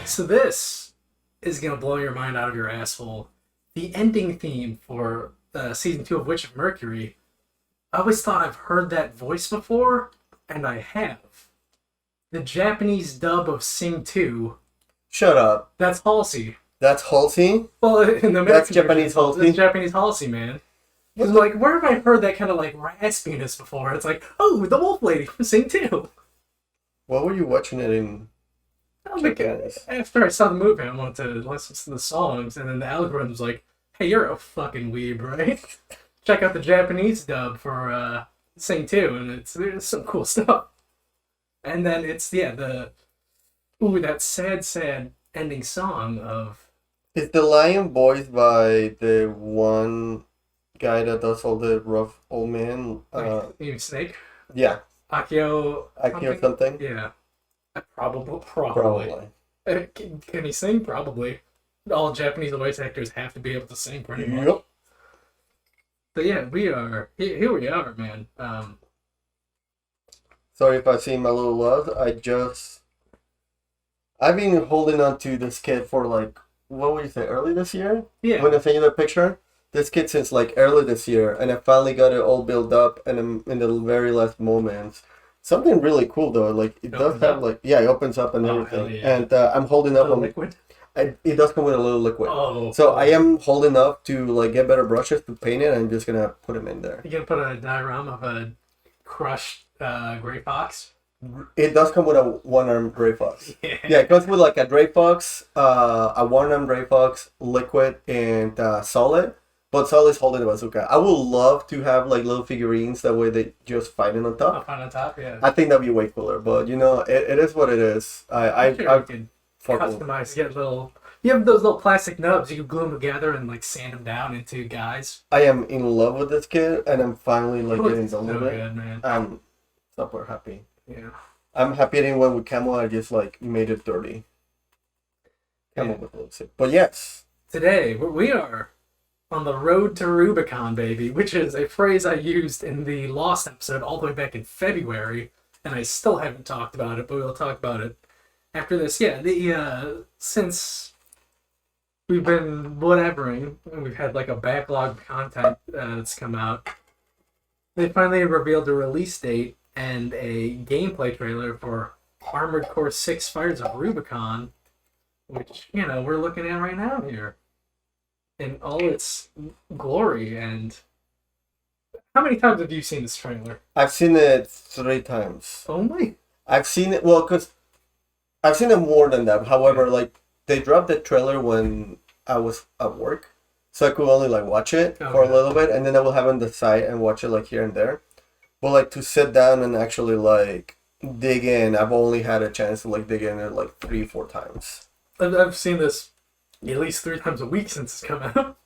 So this is gonna blow your mind out of your asshole. The ending theme for season 2 of Witch of Mercury. I always thought I've heard that voice before, and I have. The Japanese dub of Sing 2. Shut up. That's Halsey. That's Halsey? Well, in the American That's Japanese version, Halsey? it's Japanese Halsey, man. Because like, where have I heard that kind of like raspiness before? It's like, oh, the Wolf Lady from Sing 2. What were you watching it in? After I saw the movie, I wanted to listen to the songs, and then the algorithm was like, hey, you're a fucking weeb, right? Check out the Japanese dub for Sing 2, and there's some cool stuff. And then it's, that sad ending song of... Is the lion voiced by the one guy that does all the rough old man? You mean Snake? Yeah. Akio something? Yeah. Probably. Can he sing? Probably. All Japanese voice actors have to be able to sing pretty much. Yep. But yeah, here we are, man. Sorry if I seem a little lost. I've been holding on to this kid for like, what would you say, early this year? Yeah. When I sent you that picture? This kid since like early this year, and I finally got it all built up, and I'm in the very last moments. Something really cool though, like it does have like, it opens up and everything. Yeah. And I'm holding up on liquid. It does come with a little liquid. So I am holding up to like get better brushes to paint it, and I'm just gonna put them in there. You gonna put a diorama of a crushed gray fox? It does come with a one-armed gray fox. Yeah, it comes with like a gray fox, a one-armed gray fox, liquid, and solid. But Solid's holding the bazooka. I would love to have like little figurines that way they just fighting on top. On top, yeah. I think that'd be way cooler, but it is what it is. I can customize, get little. You have those little plastic nubs. You can glue them together and like sand them down into guys. I am in love with this kid, and I'm finally like getting done with it. Good, man. I'm super happy. Yeah. I'm happy I didn't went with Camel. I just like made it dirty. Camel with a little sick. But yes. Today we are on the road to Rubicon, baby, which is a phrase I used in the Lost episode all the way back in February, and I still haven't talked about it, but we'll talk about it after this. Yeah, since we've been whatevering, and we've had like a backlog of content that's come out, they finally revealed the release date and a gameplay trailer for Armored Core 6 Fires of Rubicon, which, we're looking at right now here in all its glory. And how many times have you seen this trailer? I've seen it 3 times. Only? I've seen it, because I've seen it more than that. However, like, they dropped the trailer when I was at work, so I could only, like, watch it for a little bit, and then I will have it on the side and watch it, like, here and there. But, like, to sit down and actually, like, dig in, I've only had a chance to, like, dig in it, like, 3-4 times. I've seen this at least 3 times a week since it's come out.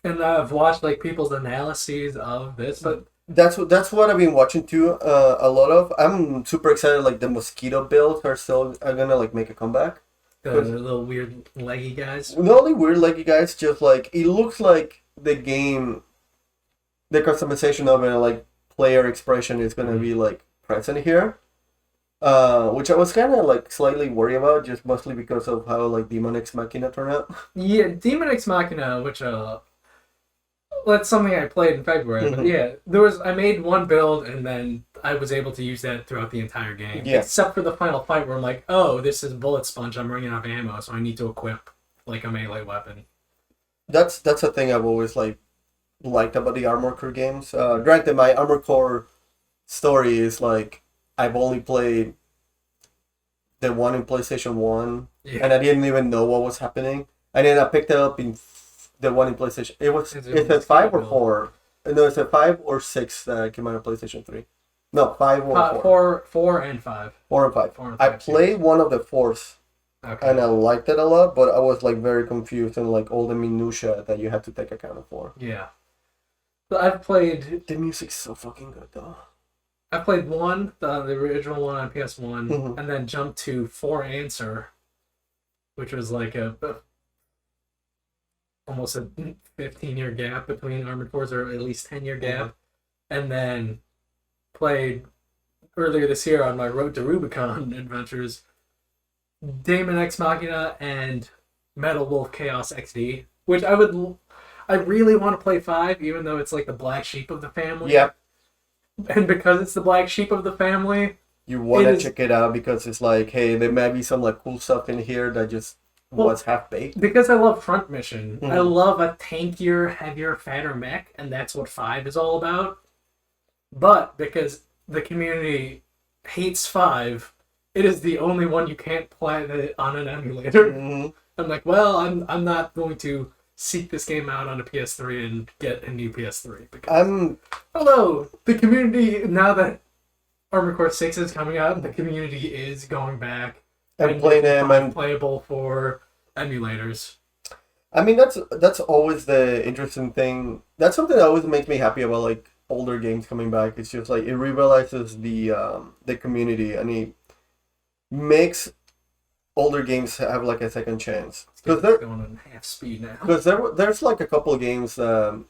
And I've watched, like, people's analyses of this, but... That's what I've been watching too, a lot of. I'm super excited, like, the mosquito builds are gonna, like, make a comeback. The little weird leggy guys. Not only weird leggy guys, just, like, it looks like the game, the customization of it, like, player expression is gonna be, like, present here. Which I was kind of, like, slightly worried about, just mostly because of how, like, Daemon X Machina turned out. Yeah, Daemon X Machina, which, that's something I played in February, but yeah, I made one build, and then I was able to use that throughout the entire game. Yeah. Except for the final fight where I'm like, oh, this is bullet sponge, I'm running out of ammo, so I need to equip, like, a melee weapon. That's a thing I've always, like, liked about the Armored Core games. Granted, my Armored Core story is, like, I've only played the one in PlayStation 1, and I didn't even know what was happening. And then I picked it up in the one in PlayStation. It's a 5 or 4. No, it's a 5 or 6 that came out on PlayStation 3. No, 5 or 4. 4 and 5. 4 and 5. 4 and 5 I played one of the 4s, okay, and I liked it a lot, but I was, like, very confused and, like, all the minutia that you had to take account of for. Yeah. But I've played... The music's so fucking good, though. I played one, the original one on PS1, and then jumped to For Answer, which was like almost a 15-year gap between Armored Cores, or at least 10-year gap, and then played earlier this year on my Road to Rubicon adventures Daemon X Machina and Metal Wolf Chaos XD, which I really want to play 5, even though it's like the black sheep of the family. Yep. And because it's the black sheep of the family, You want to check it out because it's like, hey, there might be some like cool stuff in here that just was half baked. Because I love Front Mission. Mm-hmm. I love a tankier, heavier, fatter mech, and that's what 5 is all about. But because the community hates 5, it is the only one you can't play it on an emulator. Mm-hmm. I'm like, well, I'm not going to seek this game out on a PS3 and get a new PS3 because hello, the community, now that Armored Core 6 is coming out, the community is going back and playing them and playable for emulators. I mean, that's always the interesting thing. That's something that always makes me happy about like older games coming back. It's just like it revitalizes the community and it makes older games have like a second chance. Because they're going on half speed now. Because there's like a couple of games, and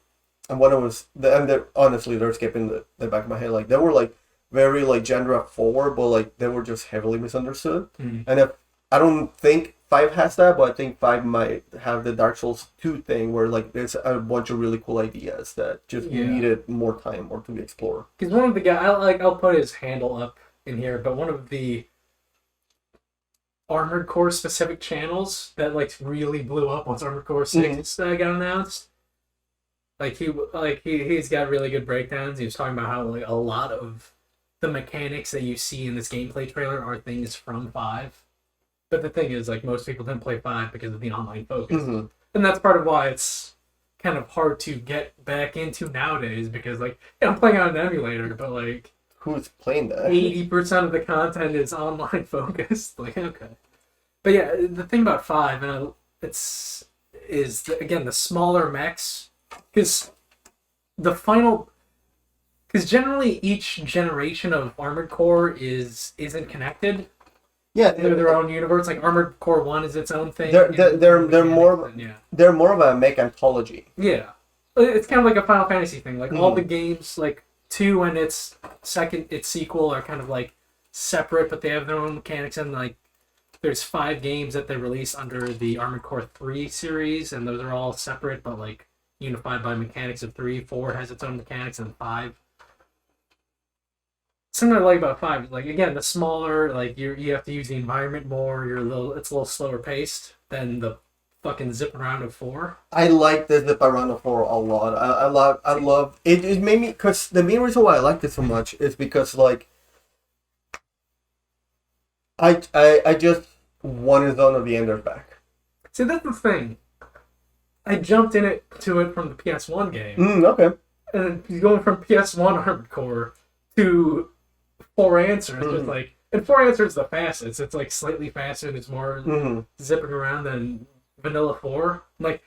one of was and honestly they're skipping the back of my head. Like they were like very like genre 4, but like they were just heavily misunderstood. Mm-hmm. And if I don't think 5 has that, but I think 5 might have the Dark Souls 2 thing where like there's a bunch of really cool ideas that just needed more time or to be explored. Because one of the guys, I'll put his handle up in here, but one of the Armored Core specific channels that like really blew up once Armored Core 6 got announced. He's got really good breakdowns. He was talking about how like a lot of the mechanics that you see in this gameplay trailer are things from 5. But the thing is, like, most people didn't play 5 because of the online focus. Mm-hmm. And that's part of why it's kind of hard to get back into nowadays, because, like, yeah, I'm playing on an emulator, but, like... Who's playing that? 80% of the content is online focused. Like, okay. But yeah, the thing about 5, and again, the smaller mechs, because generally each generation of Armored Core isn't connected. Yeah, they're their own universe. Like Armored Core 1 is its own thing. They're more of a mech anthology. Yeah, it's kind of like a Final Fantasy thing. Like all the games, like 2 and its sequel are kind of like separate, but they have their own mechanics. And like there's 5 games that they release under the Armored Core 3 series, and those are all separate, but like unified by mechanics of 3. 4 has its own mechanics, and 5. Something I like about 5 is, like, again, the smaller, like, you have to use the environment more, it's a little slower paced than the fucking zip around of 4. I like the zip around of 4 a lot. I love it. It made me, because the main reason why I liked it so much is because, like, I just wanted Zone of the Enders back. See, that's the thing. I jumped to it from the PS1 game. Okay. And going from PS1 Armored Core to 4 Answers, just like, and 4 Answers is the fastest. It's like slightly faster and it's more zipping around than Vanilla 4. I'm like,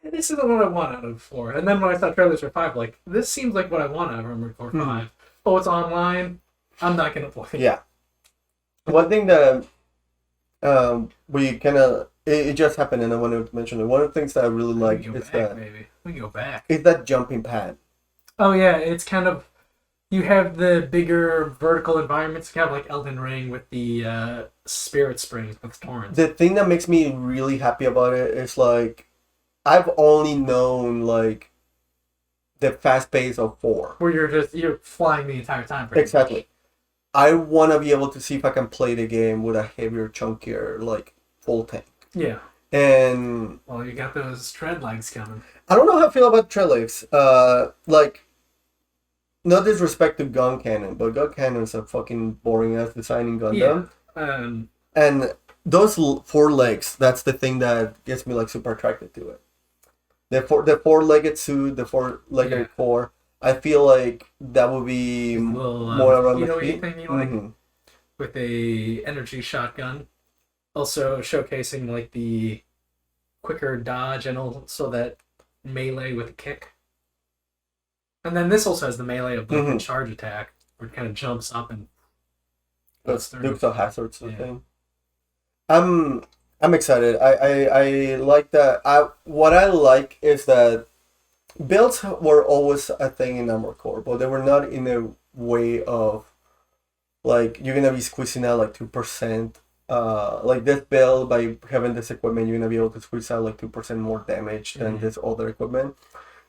this isn't what I want out of 4. And then when I saw trailers for 5, like, this seems like what I want out of Armored Core 5. Oh, it's online. I'm not gonna play. Yeah. One thing that we kind of it just happened, and I want to mention it. One of the things that I really like is that maybe we can go back. Is that jumping pad? Oh yeah, it's kind of. You have the bigger vertical environments, kind of like Elden Ring with the Spirit Springs with torrents. The thing that makes me really happy about it is, like, I've only known, like, the fast pace of 4. Where you're flying the entire time. Exactly. Much. I want to be able to see if I can play the game with a heavier, chunkier, like, full tank. Yeah. And... Well, you got those tread legs coming. I don't know how I feel about tread legs. Like... No disrespect to Gun Cannon, but Gun Cannon's a fucking boring ass designing Gundam. Yeah. And those 4 legs, that's the thing that gets me like super attracted to it. The 4-legged suit, the 4-legged core, I feel like that would be more around the feet. Anything you like? With a energy shotgun, also showcasing like the quicker dodge and also that melee with a kick. And then this also has the melee of the charge attack, where it kind of jumps up and goes through. Dukes of Hazzard sort of thing. I'm excited. I like that. What I like is that builds were always a thing in Armored Core, but they were not in a way of like you're gonna be squeezing out like 2% like this build, by having this equipment, you're gonna be able to squeeze out like 2% more damage than this other equipment.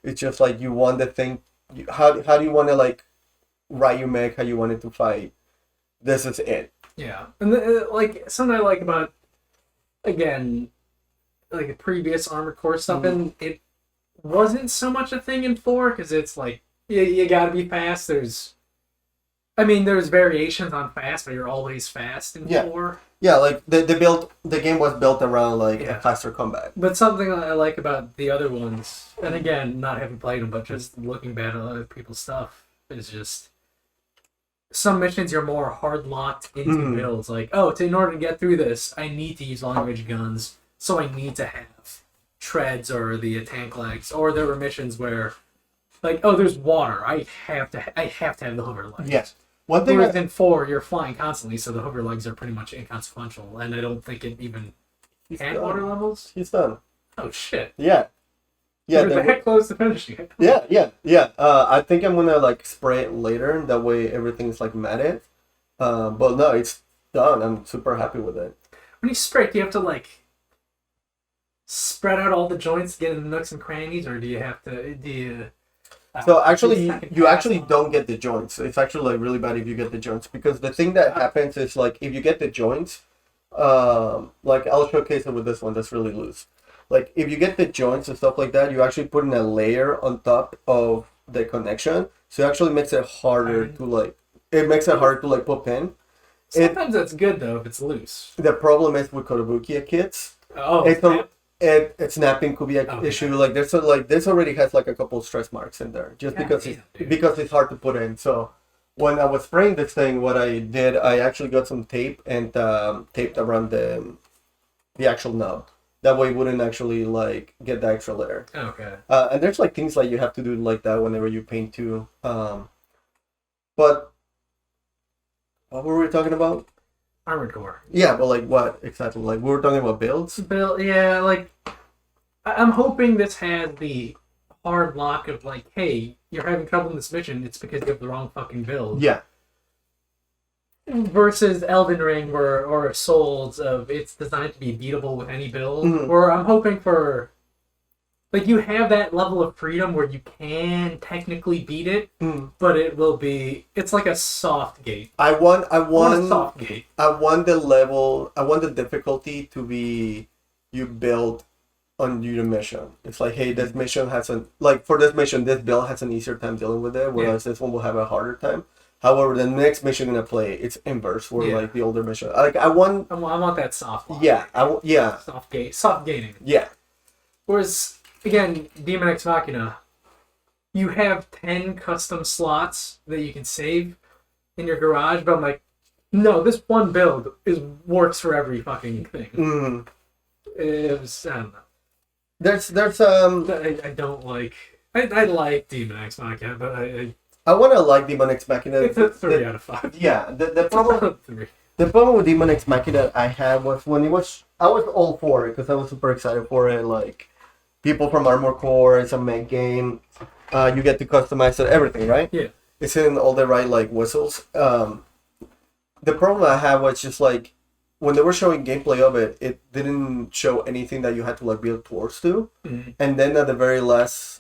It's just like you want the thing. How do you want to like write your mech? How you want it to fight? This is it. Yeah, and like something I like about, again, like the previous Armored Core stuff, and it wasn't so much a thing in 4 because it's like you gotta be fast. There's variations on fast, but you're always fast in 4. Yeah, like the game was built around like a faster combat. But something I like about the other ones, and again, not having played them, but just looking back at other people's stuff, is just some missions you're more hard locked into builds. Like, in order to get through this, I need to use long range guns, so I need to have treads or the tank legs. Or there were missions where, like, there's water. I have to have the hover legs. Yes. One thing whereas in 4, you're flying constantly, so the hover legs are pretty much inconsequential, and I don't think it even had water levels. He's done. Oh shit! Yeah. We're the heck close to finishing it. Yeah. I think I'm gonna like spray it later. That way everything's like matted. But no, it's done. I'm super happy with it. When you spray it, do you have to like spread out all the joints to get in the nooks and crannies, or do you have to? So actually, you actually don't get the joints. It's actually like really bad if you get the joints, because the thing that happens is like if you get the joints, like I'll showcase it with this one that's really loose. Like if you get the joints and stuff like that, you actually put in a layer on top of the connection, so it actually makes it harder to like. It makes it harder to like put pin. Sometimes that's good though if it's loose. The problem is with Kotobukiya kits. It's snapping could be an issue. Like this already has like a couple of stress marks in there, just because it's hard to put in. So when I was spraying this thing, what I did, I actually got some tape and taped around the actual nub. That way, it wouldn't actually like get the extra layer. Okay. And there's like things like you have to do like that whenever you paint too. But what were we talking about? Armored Core. Yeah, but like what exactly? Like we were talking about builds. Yeah, like I'm hoping this has the hard lock of like, hey, you're having trouble in this mission. It's because you have the wrong fucking build. Yeah. Versus Elden Ring or Souls of it's designed to be beatable with any build. Or I'm hoping for like you have that level of freedom where you can technically beat it, but it's like a soft gate. I want a soft gate. I want the difficulty to be you build on your mission. It's like, hey, this mission for this mission, this build has an easier time dealing with it, whereas this one will have a harder time. However, the next mission I'm gonna play, it's inverse, where like the older mission. Like I want that soft lock. Yeah. Soft gating. Yeah. Whereas again, Daemon X Machina, you have 10 custom slots that you can save in your garage, but I'm like, no, this one build works for every fucking thing. It was, I don't know. I don't like. I like Daemon X Machina, but I want to like Daemon X Machina. It's a 3 out of 5. Yeah, the problem with Daemon X Machina I had was I was all for it because I was super excited for it. Like people from Armored Core, it's a main game. You get to customize everything, right? Yeah. It's in all the right like whistles. The problem I had was just like when they were showing gameplay of it, it didn't show anything that you had to like build towards to. And then at the very last.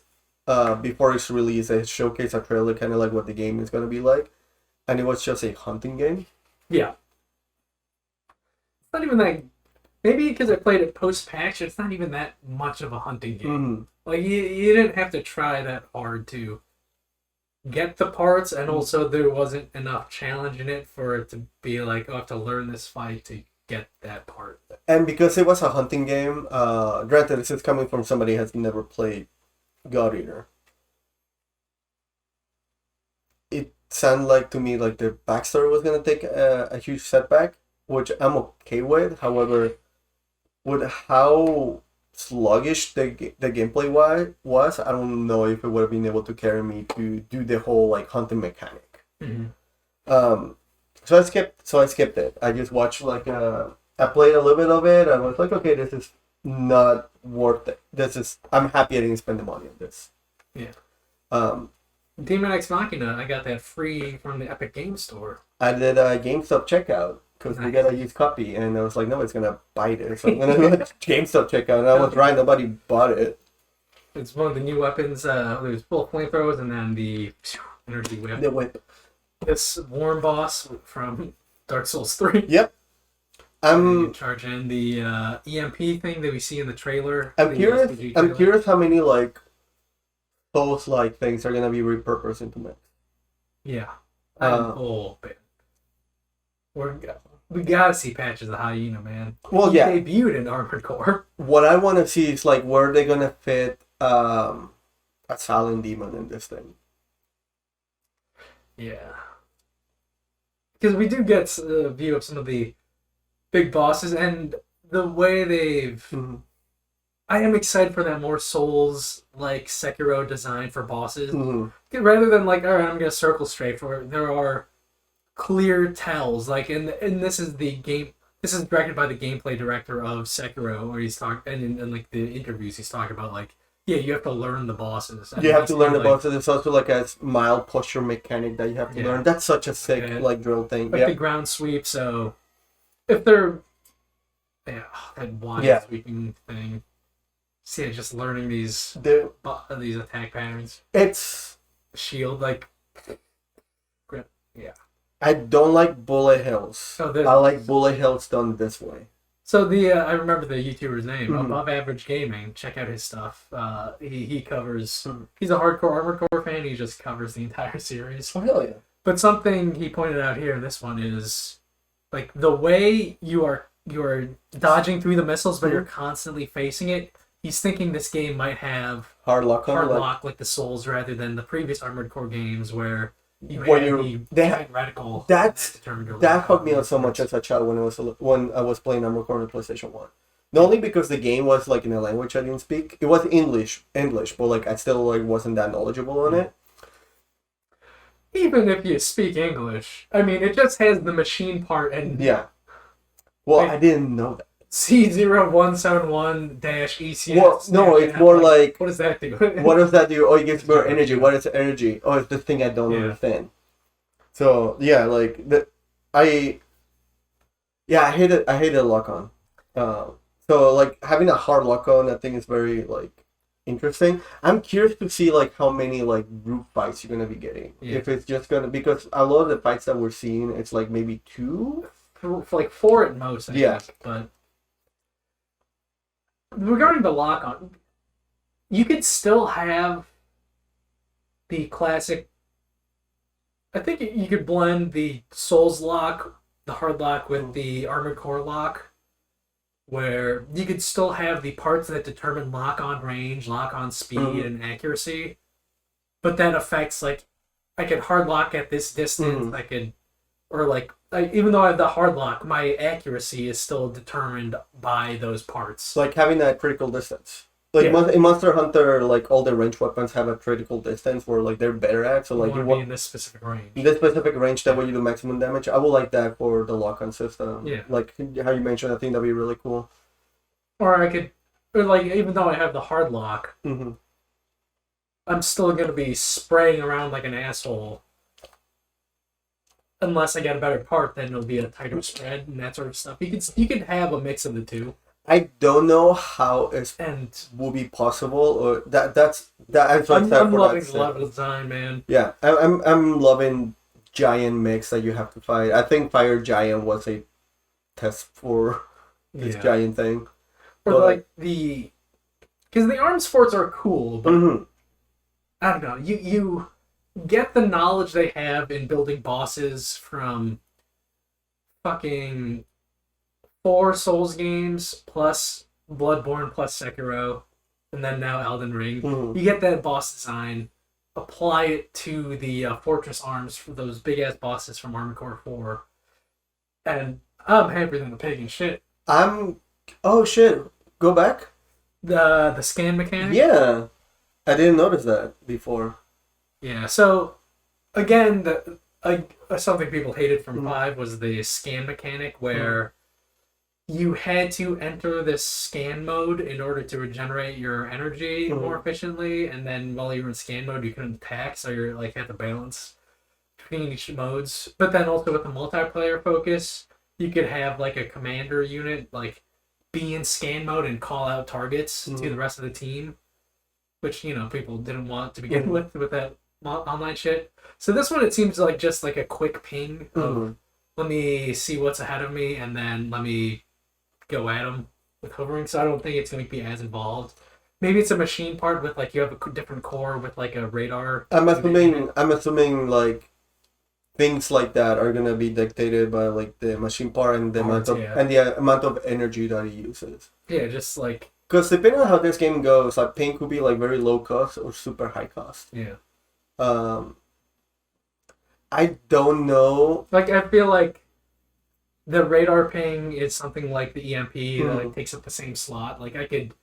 Before it's released, they showcase a trailer, kind of like what the game is going to be like, and it was just a hunting game. Yeah, it's not even that. Maybe because I played it post-patch, it's not even that much of a hunting game. Like you didn't have to try that hard to get the parts, and also there wasn't enough challenge in it for it to be like, I have to learn this fight to get that part. And because it was a hunting game, granted, this is coming from somebody who has never played God Eater. It sounded like to me like the backstory was gonna take a huge setback, which I'm okay with. However, with how sluggish the gameplay was, I don't know if it would have been able to carry me to do the whole like hunting mechanic. So I skipped it. I just watched like I played a little bit of it. I was like, okay, this is not worth it. I'm happy I didn't spend the money on this. Yeah. Daemon X Machina, I got that free from the Epic Games Store. I did a GameStop checkout because we got a used copy. And I was like, nobody's going to bite it. So I'm going to let GameStop check out. And I was right, nobody bought it. It's one of the new weapons. There's both flamethrowers and then the energy whip. The whip. This warm boss from Dark Souls 3. Yep. You charge in the EMP thing that we see in the trailer. I'm curious how many like Souls-like things are gonna be repurposed into mechs. Yeah. We gotta see patches of Hyena, man. Well, he yeah. Debuted in Armored Core. What I want to see is like where they're gonna fit a silent demon in this thing. Yeah. Because we do get a view of some of the big bosses and the way they've... Mm-hmm. I am excited for that more Souls like Sekiro design for bosses. Mm-hmm. Rather than like, alright, I'm gonna circle straight for it. There are clear tells. Like, and this is the game. This is directed by the gameplay director of Sekiro, where he's talking, and in like the interviews, he's talking about like, yeah, you have to learn the bosses. You have to learn the bosses. It's also like a mild posture mechanic that you have to learn. That's such a sick like drill thing. Like the ground sweep. So if they're that wide sweeping thing. See, just learning these attack patterns. It's shield like. Yeah. I don't like bullet hills. I like bullet hills done this way. So I remember the YouTuber's name, Above Average Gaming. Check out his stuff. He covers. He's a hardcore Armored Core fan. He just covers the entire series. Oh hell yeah! But something he pointed out here in this one is like the way you're dodging through the missiles, but you're constantly facing it. He's thinking this game might have hard lock like the Souls rather than the previous Armored Core games where you reticle. That hooked me on so much as a child when I was playing Armored Core on PlayStation 1. Not only because the game was like in a language I didn't speak. It was English, but like I still like wasn't that knowledgeable on it. Even if you speak English, I mean, it just has the machine part and Well, I didn't know that. C0171-ECS. Well, no, it's more like... What does that do? What does that do? Oh, it gives more energy. What is energy? Oh, it's the thing I don't understand. So, yeah, like... I hated lock-on. So, like, having a hard lock-on, I think is very, like, interesting. I'm curious to see, like, how many, like, group fights you're going to be getting. Yeah. If it's just going to... Because a lot of the fights that we're seeing, it's, like, maybe 2? Like 4 at most, I think. But... Regarding the lock-on, you could still have the classic... I think you could blend the Souls lock, the hard lock, with the Armored Core lock, where you could still have the parts that determine lock-on range, lock-on speed, and accuracy, but that affects, like, I could hard lock at this distance, I could... Or, like, even though I have the hard lock, my accuracy is still determined by those parts. Like having that critical distance. Like in Monster Hunter, like all the ranged weapons have a critical distance where like they're better at. So like you want to be in this specific range. In this specific range, that way you do maximum damage. I would like that for the lock-on system. Yeah. Like how you mentioned, I think that'd be really cool. Or I could, like, even though I have the hard lock, I'm still gonna be spraying around like an asshole. Unless I get a better part, then it'll be a tighter spread and that sort of stuff. You could have a mix of the two. I don't know how it will be possible, or that's. I'm loving the level design, man. Yeah, I'm loving giant mix that you have to fight. I think Fire Giant was a test for this giant thing. Or like because the arms forts are cool, but I don't know. You get the knowledge they have in building bosses from fucking 4 Souls games plus Bloodborne plus Sekiro, and then now Elden Ring. You get that boss design, apply it to the Fortress arms for those big ass bosses from Armored Core 4, and I'm happier than the pig and shit. Oh shit! Go back. The scan mechanic. Yeah, I didn't notice that before. Yeah, so, again, something people hated from 5 was the scan mechanic, where you had to enter this scan mode in order to regenerate your energy more efficiently, and then while you were in scan mode, you couldn't attack, so you had to balance between each modes. But then also with the multiplayer focus, you could have like a commander unit like be in scan mode and call out targets to the rest of the team, which people didn't want to begin with that online shit. So this one, it seems like just like a quick ping of let me see what's ahead of me and then let me go at them with hovering. So I don't think it's going to be as involved. Maybe it's a machine part with like you have a different core with like a radar. I'm assuming like things like that are gonna be dictated by like the machine part and the amount of energy that it uses. Yeah, just like because depending on how this game goes, like ping could be like very low cost or super high cost. Yeah. I don't know. Like I feel like the radar ping is something like the EMP that like, takes up the same slot. Like I could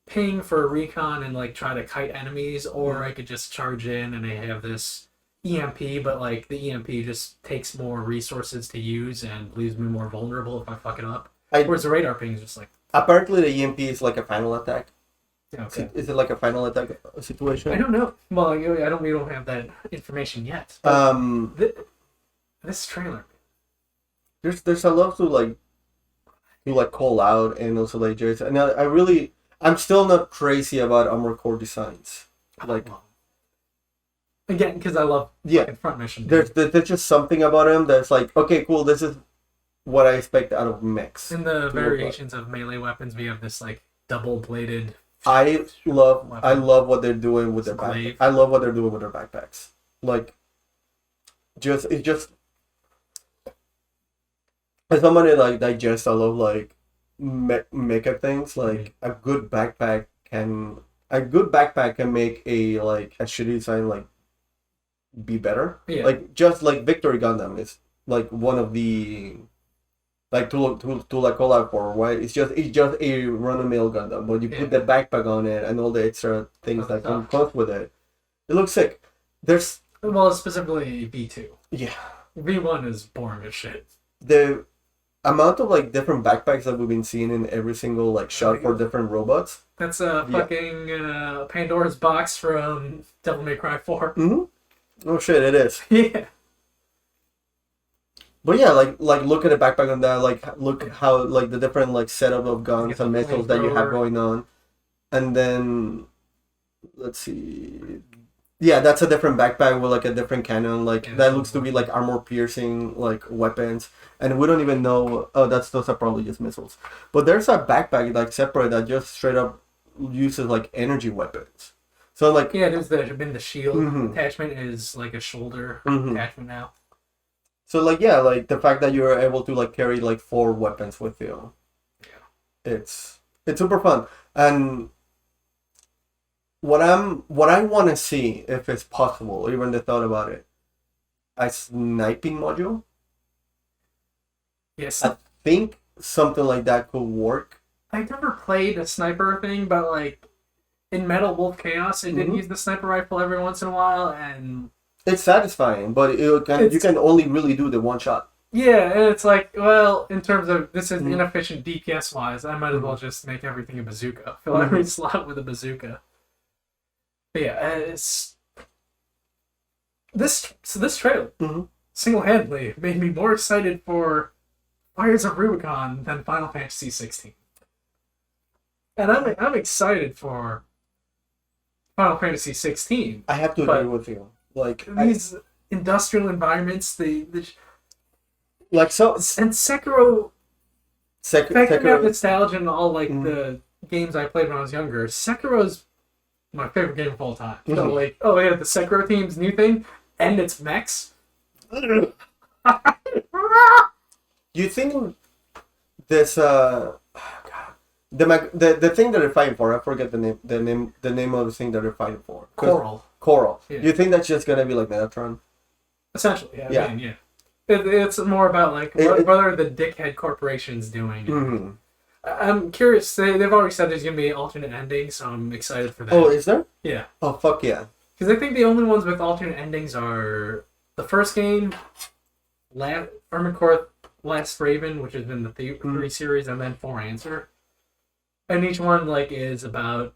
ping for a recon and like try to kite enemies, or I could just charge in and I have this EMP, but like the EMP just takes more resources to use and leaves me more vulnerable if I fuck it up. Whereas the radar ping is just like apparently the EMP is like a final attack. Okay. Is it like a final attack situation? I don't know. Well, we don't have that information yet. This trailer. There's a lot to call out and also like just and I'm still not crazy about Armored Core designs. Like again, because I love front mission. There's just something about them that's like, okay, cool. This is what I expect out of mechs. In the variations of melee weapons, we have this like double bladed. I love what they're doing with their backpacks. I love what they're doing with their backpacks. Like, it's just as somebody like digests a lot of like mecha things. Like a good backpack can make a shitty design like be better. Yeah. Like just like Victory Gundam is like one of the like to call out for, right? It's just a run-of-the-mill Gundam, but you put the backpack on it and all the extra things that comes with it. It looks sick. Specifically V2. Yeah. V1 is boring as shit. The amount of like different backpacks that we've been seeing in every single like shot for different robots. That's a fucking Pandora's box from Devil May Cry 4. Mm-hmm. Oh shit, it is. Yeah. But yeah, like look at the backpack on that. Like look how like the different like setup of guns and missiles that you have going on, and then let's see. Yeah, that's a different backpack with like a different cannon. Like that looks to be like armor piercing like weapons, and we don't even know. Oh, those are probably just missiles. But there's a backpack like separate that just straight up uses like energy weapons. So like there's the shield attachment is like a shoulder attachment now. So like like the fact that you're able to like carry like 4 weapons with you, it's super fun. And what I want to see, if it's possible, even the thought about it, a sniping module. Yes, I think something like that could work. I never played a sniper thing, but like in Metal Wolf Chaos, it did use the sniper rifle every once in a while, and it's satisfying, but you can only really do the one shot. Yeah, and it's like, well, in terms of this is inefficient DPS wise, I might as well just make everything a bazooka. Fill every slot with a bazooka. But yeah, it's this trailer single-handedly made me more excited for Fires of Rubicon than Final Fantasy 16. And I'm excited for Final Fantasy 16. I have to agree with you. Like these industrial environments, like so, and Sekiro. Sekiro nostalgia and all like the games I played when I was younger. Sekiro's my favorite game of all time. So like, the Sekiro team's new thing, and it's mechs. You think this the thing that they're fighting for? I forget the name of the thing that they're fighting for. Coral. Yeah. You think that's just gonna be like Metatron? Essentially, yeah. I mean, yeah. It's more about like what are the dickhead corporations doing? I'm curious. They've already said there's gonna be alternate endings, so I'm excited for that. Oh, is there? Yeah. Oh fuck yeah! Because I think the only ones with alternate endings are the first game, Armored Core Last Raven, which has been the 3 series, and then For Answer, and each one like is about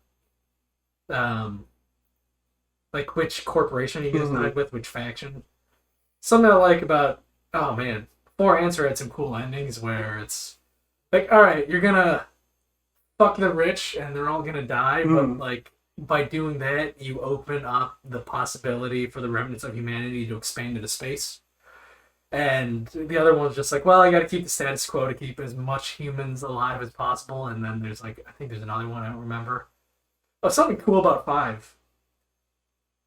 like which corporation you get side with, which faction. Something I like about 4 Answer had some cool endings where it's like, all right, you're gonna fuck the rich and they're all gonna die, but like by doing that, you open up the possibility for the remnants of humanity to expand into space. And the other one's just like, well, I got to keep the status quo to keep as much humans alive as possible. And then there's like, I think there's another one I don't remember. Oh, something cool about 5.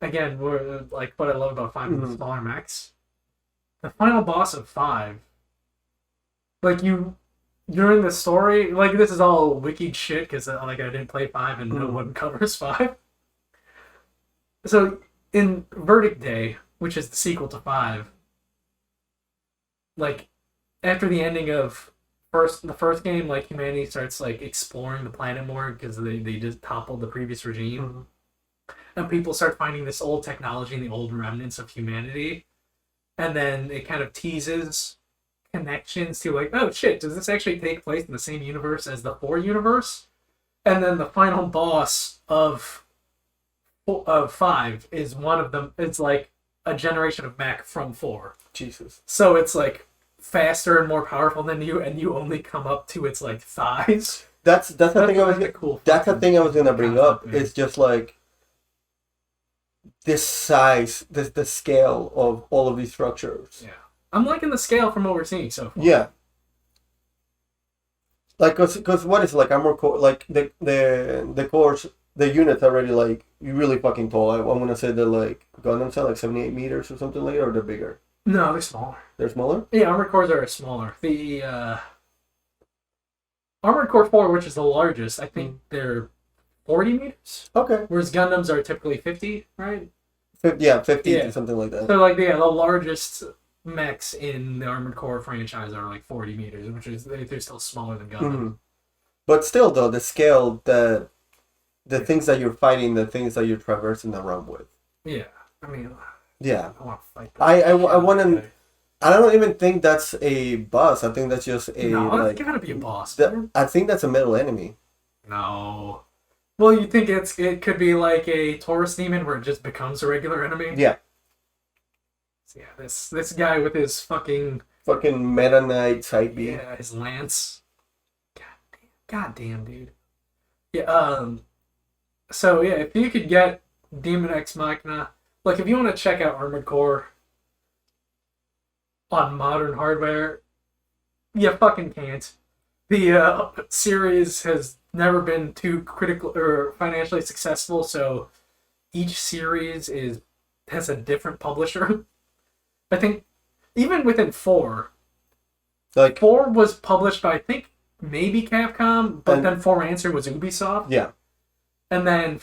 Again, we're, like what I love about 5 is the smaller mechs. The final boss of 5, like during the story, like this is all wiki shit because like I didn't play 5 and no one covers 5. So in Verdict Day, which is the sequel to 5, like after the ending of the first game, like humanity starts like exploring the planet more because they just toppled the previous regime, and people start finding this old technology and the old remnants of humanity, and then it kind of teases connections to like, oh shit, does this actually take place in the same universe as the 4 universe? And then the final boss of 5 is one of them. It's like a generation of mech from 4. Jesus. So it's like faster and more powerful than you, and you only come up to its like thighs. That's the thing I was cool. That's the thing I was gonna bring up. It's just like this size, the scale of all of these structures. Yeah, I'm liking the scale from what we're seeing so far. Yeah. Like, cause what is like armor core? Like the cores, the units already like really fucking tall. I'm gonna say they're like Gundams are like 78 meters or something like that, or they're bigger. No, they're smaller. They're smaller? Yeah, Armored Cores are smaller. The Armored Core 4, which is the largest, I think they're 40 meters. Okay. Whereas Gundams are typically 50, right? 50 to something like that. So, like, the largest mechs in the Armored Core franchise are like 40 meters, which is, they're still smaller than Gundam. But still, though, the scale, the things that you're fighting, the things that you're traversing around with. Yeah. I mean... Yeah, I want to fight that. I want to. I don't even think that's a boss. I think that's just a. No, like, it's gotta be a boss. I think that's a metal enemy. No. Well, you think it could be like a Taurus demon where it just becomes a regular enemy? Yeah. So yeah, this guy with his fucking Meta Knight side B. Yeah, his lance. God damn, dude. Yeah. So yeah, if you could get Daemon X Machina. Like, if you want to check out Armored Core on modern hardware, you fucking can't. The series has never been too critical or financially successful, so each series has a different publisher. I think even within 4, like 4 was published by, I think, maybe Capcom, but then 4 Answer was Ubisoft. Yeah. And then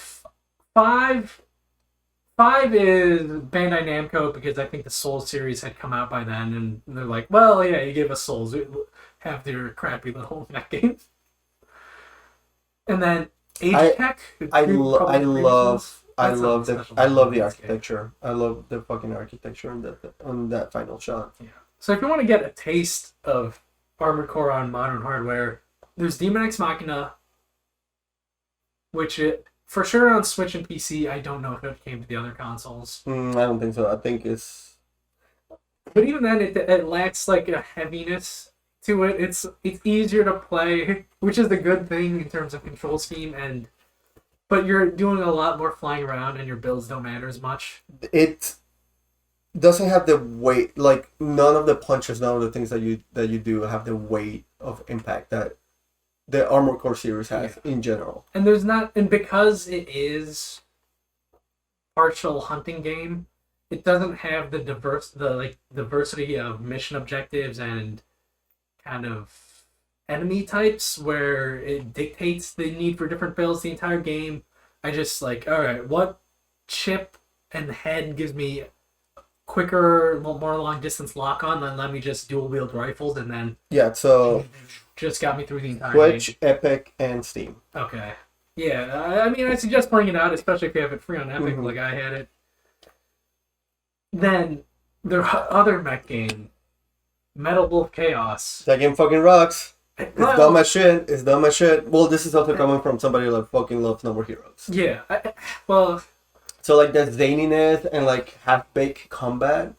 5 is Bandai Namco because I think the Souls series had come out by then, and they're like, well, yeah, you gave us Souls. Have their crappy little mech games. And then Age Tech. I love the architecture. I love the fucking architecture on that final shot. Yeah. So if you want to get a taste of Armored Core on modern hardware, there's Daemon X Machina, which for sure on Switch and PC. I don't know if it came to the other consoles. I don't think so. I think it's... But even then, it lacks like a heaviness to it. It's easier to play, which is the good thing in terms of control scheme, but you're doing a lot more flying around and your builds don't matter as much. It doesn't have the weight, like none of the punches, none of the things that you do have the weight of impact that the Armored Core series has in general. And because it is partial hunting game, it doesn't have the diversity of mission objectives and kind of enemy types where it dictates the need for different builds the entire game. I just like, all right, what chip and head gives me quicker, more long distance lock on, then let me just dual wield rifles, and then so just got me through the entire Twitch, game. Epic, and Steam. Okay. Yeah, I mean, I suggest playing it out, especially if you have it free on Epic, like I had it. Then, the other mech game, Metal Wolf Chaos. That game fucking rocks. It's dumb as shit. Well, this is also coming from somebody that fucking loves No More Heroes. Yeah. So, like, the zaniness and, like, half-baked combat.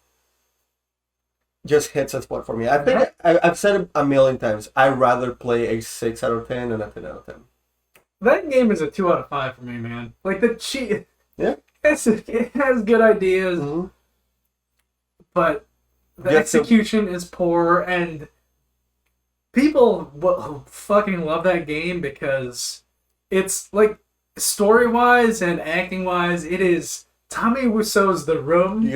just hits a spot for me. I think I've said it a million times. I'd rather play a 6 out of 10 than a 10 out of 10. That game is a 2 out of 5 for me, man. Like the cheat. Yeah. It has good ideas, but the execution is poor, and people fucking love that game because it's like story-wise and acting-wise, it is Tommy Wiseau's The Room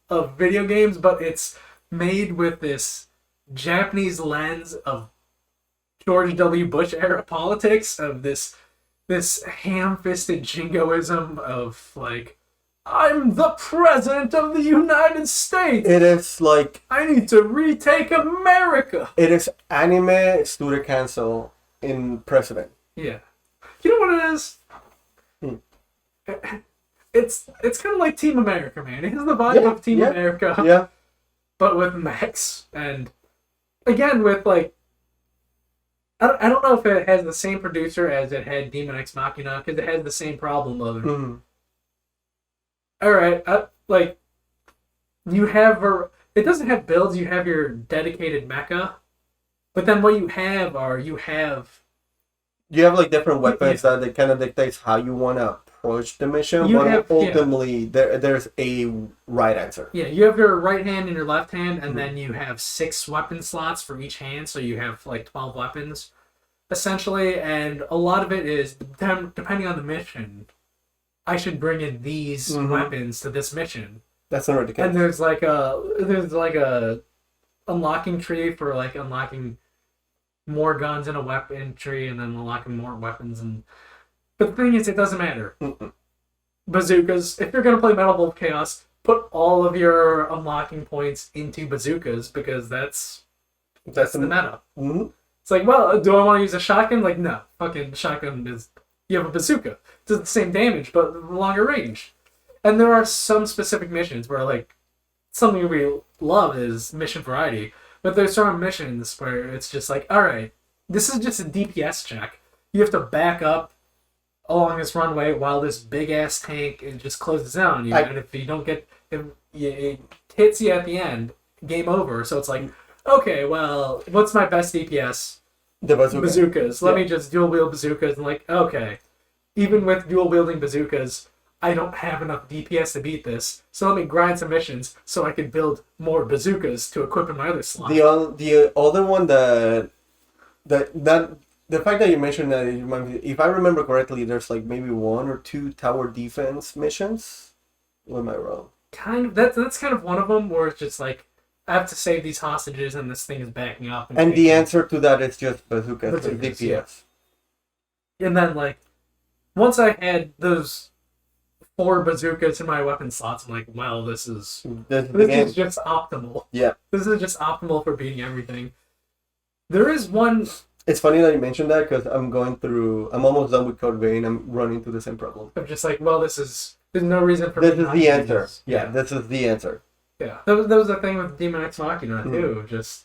of video games, but it's made with this Japanese lens of George W. Bush era politics, of this ham-fisted jingoism of like, I'm the president of the United States. It is like, I need to retake America. It is anime studio cancel in precedent. Yeah. You know what it is? It's kind of like Team America, man. It has the vibe of Team America. Yeah. But with mechs. And again, with like, I don't know if it has the same producer as it had Daemon X Machina, because it has the same problem of alright, like, you have, it doesn't have builds, you have your dedicated mecha, but then what you have you have like different weapons that it kind of dictates how you want to approach the mission, but ultimately there's a right answer. Yeah, you have your right hand and your left hand, and then you have 6 weapon slots for each hand, so you have like 12 weapons, essentially, and a lot of it is, depending on the mission, I should bring in these weapons to this mission. That's not ridiculous. And there's like a unlocking tree for like unlocking more guns in a weapon tree, and then unlocking more weapons. But the thing is, it doesn't matter. Bazookas. If you're gonna play Metal Wolf Chaos, put all of your unlocking points into bazookas, because that's the meta. It's like, well, do I want to use a shotgun? Like, no, fucking shotgun is. You have a bazooka. It does the same damage, but longer range. And there are some specific missions where, like, something we love is mission variety. But there's certain missions where it's just like, alright, this is just a DPS check. You have to back up along this runway while this big-ass tank just closes in on you. And if you don't get... If it hits you at the end, game over. So it's like, okay, well, what's my best DPS? The bazookas. Let me just dual wield bazookas, and like, okay, even with dual wielding bazookas, I don't have enough DPS to beat this. So let me grind some missions so I can build more bazookas to equip in my other slot. The other one the fact that you mentioned that, if I remember correctly, there's like maybe 1 or 2 tower defense missions. Or am I wrong? Kind of. That's kind of one of them where it's just like, I have to save these hostages, and this thing is backing up. And the answer to that is just bazookas and DPS. Yeah. And then, like, once I had those 4 bazookas in my weapon slots, I'm like, well, this is just optimal. Yeah. This is just optimal for beating everything. There is one... It's funny that you mentioned that, because I'm almost done with Code Vein. I'm running into the same problem. I'm just like, well, there's no reason for me not to do this. This is the answer. Yeah, this is the answer. Yeah, that was the thing with Daemon X Machina too. Just,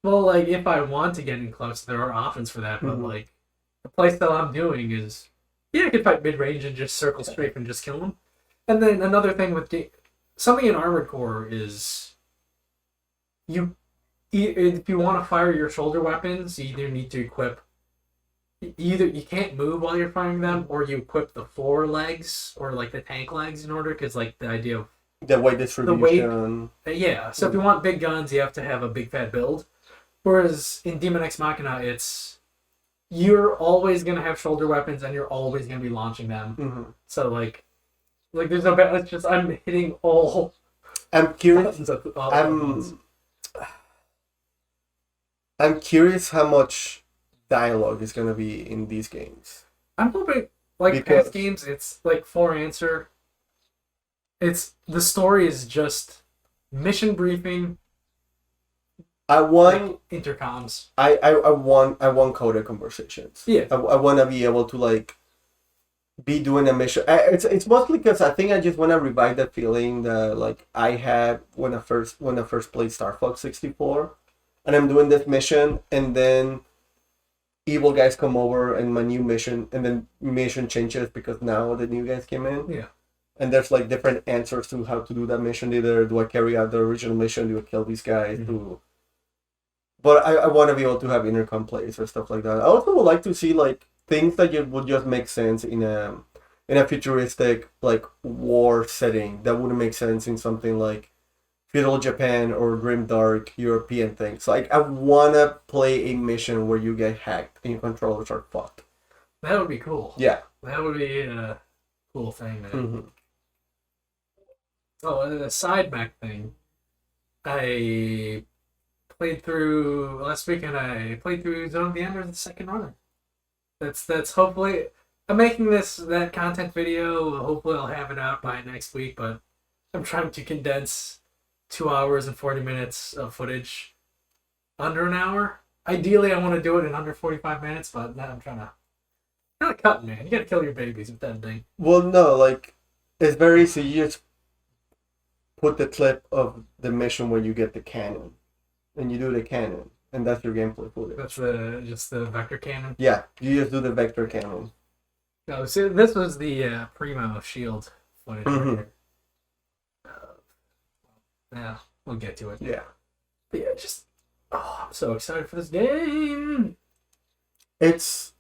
well, like, if I want to get in close, there are options for that. But like, the playstyle I'm doing is, I could fight mid range and just circle straight and just kill them. And then another thing with something in Armored Core is, if you want to fire your shoulder weapons, you either need to equip. You can't move while you're firing them, or you equip the 4 legs or like the tank legs in order, because like the idea of the weight distribution. So if you want big guns, you have to have a big fat build. Whereas in Daemon X Machina, you're always gonna have shoulder weapons, and you're always gonna be launching them. So like there's no bad. It's just I'm hitting all. I'm curious. I'm curious how much dialogue is gonna be in these games. I'm hoping, like past games, it's like 4 answer. The story is just mission briefing. I want like intercoms. I want coded conversations. Yeah. I want to be able to like be doing a mission. It's mostly because I think I just want to revive that feeling that like I had when I first played Star Fox 64, and I'm doing this mission, and then evil guys come over, and my new mission, and then mission changes because now the new guys came in. Yeah. and there's like different answers to how to do that mission. Either do I carry out the original mission, do I kill these guys, But I want to be able to have intercom plays or stuff like that. I also would like to see like things that would just make sense in a futuristic like war setting that wouldn't make sense in something like feudal Japan or grimdark European things. Like I wanna play a mission where you get hacked and your controllers are fucked. That would be cool. Yeah, that would be a cool thing, man. Mm-hmm. Oh, and the side mech thing. I played through last weekend. I played through Zone of the Enders, the second runner. That's hopefully. I'm making that content video. Hopefully, I'll have it out by next week. But I'm trying to condense 2 hours and 40 minutes of footage under an hour. Ideally, I want to do it in under 45 minutes, but now I'm trying to. Kind of cutting, man. You gotta kill your babies with that thing. Well, no, like it's very easy. You just put the clip of the mission where you get the cannon, and you do the cannon, and that's your gameplay footage. That's just the vector cannon. Yeah, you just do the vector cannon. No, see, this was the Primo shield footage. Right here. Yeah, we'll get to it. Yeah. But yeah, I'm so excited for this game. It's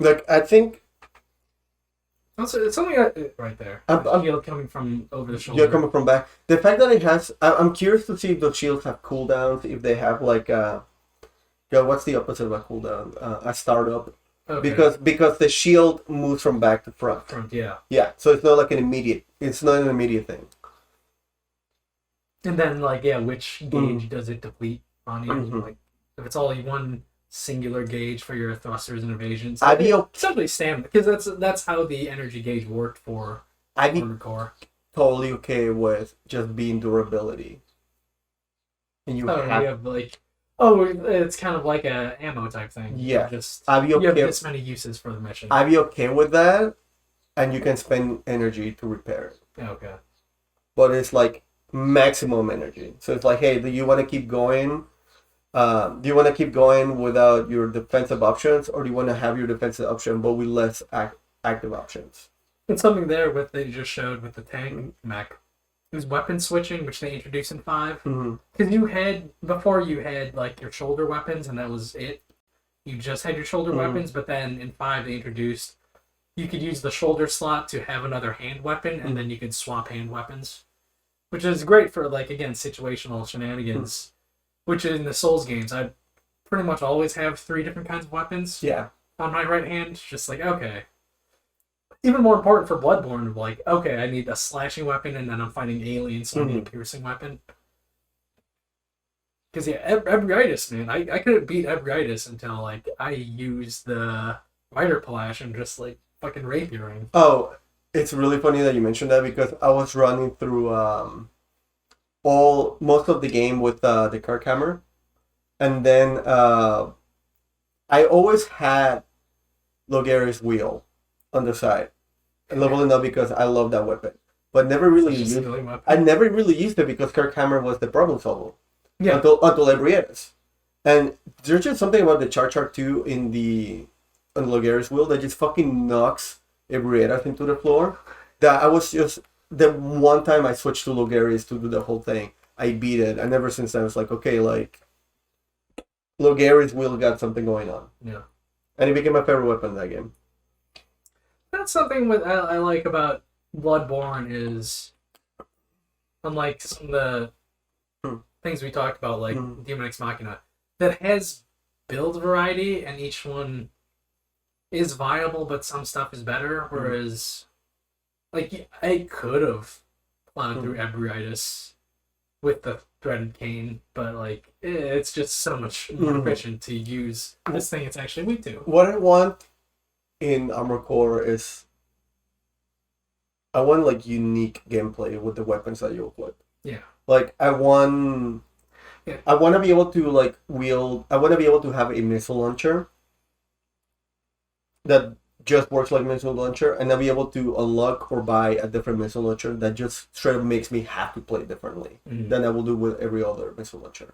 like I think Also, it's only right there. Shield coming from over the shoulder. You're coming from back. The fact that it has, I'm curious to see if the shields have cooldowns. If they have like what's the opposite of a cooldown? A startup. Okay. Because the shield moves from back to front. Yeah. Yeah, so it's not like it's not an immediate thing. And then which gauge does it deplete on you? Mm-hmm. Like if it's all one singular gauge for your thrusters and evasions. I'd be essentially stamina, because that's how the energy gauge worked for Armored Core. Totally okay with just being durability. And you it's kind of like a ammo type thing. Yeah. You have this many uses for the mission. I'd be okay with that, and you can spend energy to repair it. Okay. But it's like maximum energy. So it's like, hey, do you want to keep going? Do you want to keep going without your defensive options, or do you want to have your defensive option but with less active options? And something there with they just showed with the tank mech. It was weapon switching, which they introduced in 5. Because before you had like your shoulder weapons, and that was it. You just had your shoulder weapons, but then in 5 they introduced you could use the shoulder slot to have another hand weapon, and then you could swap hand weapons, which is great for again situational shenanigans. Which in the Souls games, I pretty much always have 3 different kinds of weapons. Yeah. On my right hand, just okay. Even more important for Bloodborne, okay, I need a slashing weapon, and then I'm fighting aliens, so I need a piercing weapon. Because Ebriitis, man, I couldn't beat Ebriitis until I used the Rider Palash and just fucking rapiering. Oh, it's really funny that you mentioned that, because I was running through most of the game with the Kirk Hammer, and then I always had Logari's wheel on the side, and leveling up because I love that weapon, but never really used it. I never really used it because Kirk Hammer was the problem solver. Yeah. Until Ebriitis. And there's just something about the Char 2 on the Logari's wheel that just fucking knocks Ebriitis into the floor. That I was just the one time I switched to Logari's to do the whole thing, I beat it, and ever since then I was like, okay, Logari's wheel got something going on. Yeah. And it became my favorite weapon in that game. That's something I like about Bloodborne is, unlike some of the things we talked about, Daemon X Machina, that has build variety, and each one is viable, but some stuff is better, whereas I could have plowed through Ebriitis with the threaded cane, but it's just so much more efficient to use this thing it's actually weak to. What I want in Armored Core is I want unique gameplay with the weapons that you equip. Yeah. I want to be able to wield. I want to be able to have a missile launcher that just works like missile launcher, and I'll be able to unlock or buy a different missile launcher that just straight up makes me have to play differently than I will do with every other missile launcher.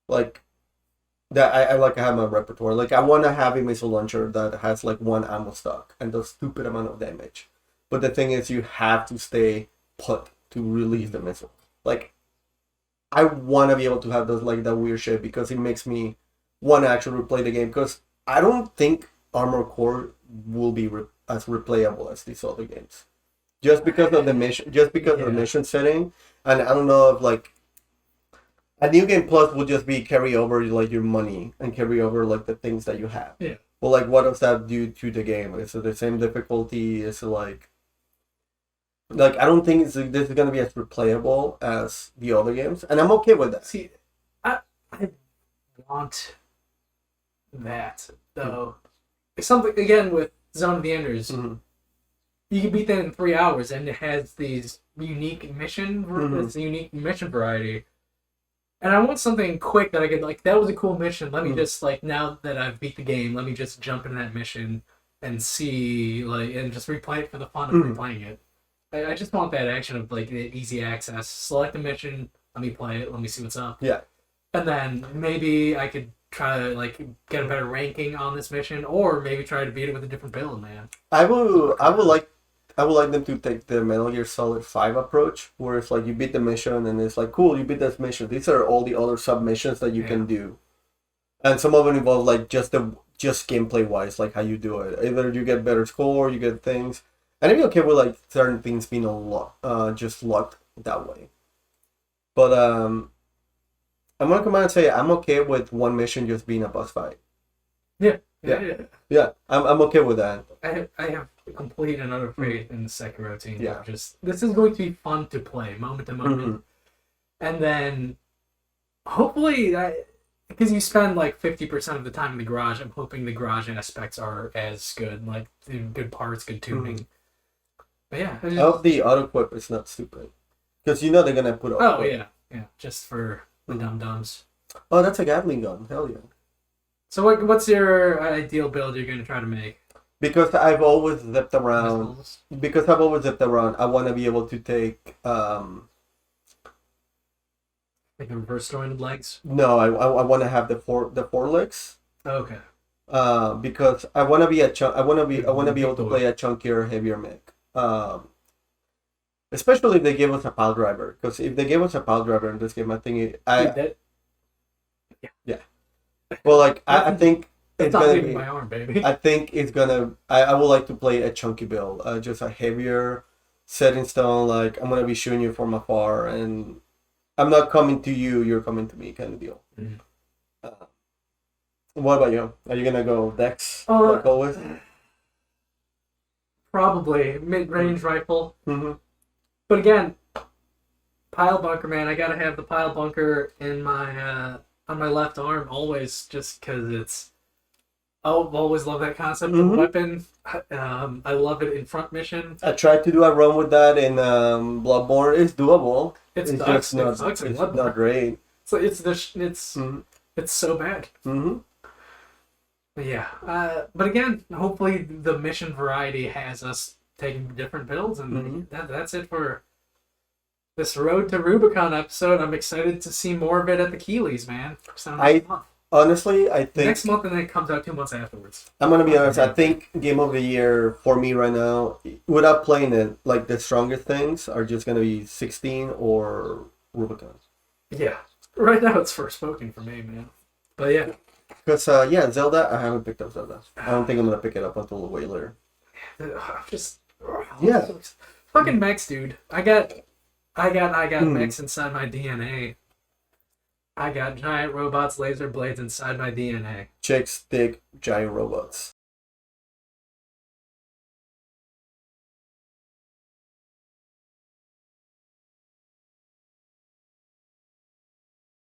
That I have my repertoire. I want to have a missile launcher that has 1 ammo stock and does stupid amount of damage. But the thing is, you have to stay put to release the missile. Like, I want to be able to have those like that weird shit because it makes me want to actually replay the game. Because I don't think Armored Core will be as replayable as these other games, just because of the mission, just because of the mission setting. And I don't know if like a new game plus will just be carry over like your money and carry over like the things that you have. Yeah. But like, what does that do to the game? Is it the same difficulty? Is it like I don't think this is gonna be as replayable as the other games, and I'm okay with that. See, I want that though. It's something again with Zone of the Enders. Mm-hmm. You can beat that in 3 hours, and it has these unique mission, it's a unique mission variety. And I want something quick that I could like. That was a cool mission. Let me just like now that I've beat the game, let me just jump in that mission and see and just replay it for the fun of replaying it. I just want that action of like the easy access. Select the mission, let me play it, let me see what's up. Yeah. And then maybe I could try to like get a better ranking on this mission, or maybe try to beat it with a different build, man. I would like them to take the Metal Gear Solid 5 approach, where it's like you beat the mission and it's like, cool, you beat this mission. These are all the other sub-missions that you can do. And some of them involve like just gameplay wise, like how you do it. Either you get better score, you get things. And I'd be okay with like certain things being just locked that way. But I'm gonna come out and say I'm okay with one mission just being a boss fight. Yeah. I'm okay with that. I have complete and utter faith in the Sekiro team. Yeah. Just this is going to be fun to play moment to moment, and then hopefully because you spend like 50% of the time in the garage. I'm hoping the garage aspects are as good, like good parts, good tuning. But yeah, I hope the auto equip is not stupid, because you know they're gonna put. Oh yeah, just for the dum dums. Oh, that's a Gatling gun. Hell yeah. So what's your ideal build you're going to try to make? Because I've always zipped around. I want to be able to take. Like a reverse jointed legs. No, I want to have the four legs. Okay. Because I want to be I want to be able to play a chunkier, heavier mech. Especially if they give us a pile driver. Because if they give us a pile driver in this game, I think yeah. Well, like I think it's not leaving my arm, baby. I think it's gonna. I would like to play a chunky build, just a heavier, set in stone. Like I'm gonna be shooting you from afar, and I'm not coming to you. You're coming to me, kind of deal. What about you? Are you gonna go Dex? Like always? Probably mid-range rifle. But again, pile bunker, man. I gotta have the pile bunker in my on my left arm always, just because it's. I've always loved that concept of weapon. I love it in front mission. I tried to do a run with that in Bloodborne. It's doable. It's just not great. So it's so bad. But yeah, but again, hopefully the mission variety has us taking different builds, and that's it for this Road to Rubicon episode. I'm excited to see more of it at the Keeleys, man. Honestly, I think next month, and then it comes out 2 months afterwards. I'm gonna be honest. I think Game of the Year for me right now, without playing it, like the strongest things are just gonna be 16 or Rubicon. Yeah, right now it's Forspoken for me, man. But yeah, because Zelda. I haven't picked up Zelda. I don't think I'm gonna pick it up until way later. Fucking mechs, dude. I got mechs inside my DNA. I got giant robots, laser blades inside my DNA. Chicks dig giant robots.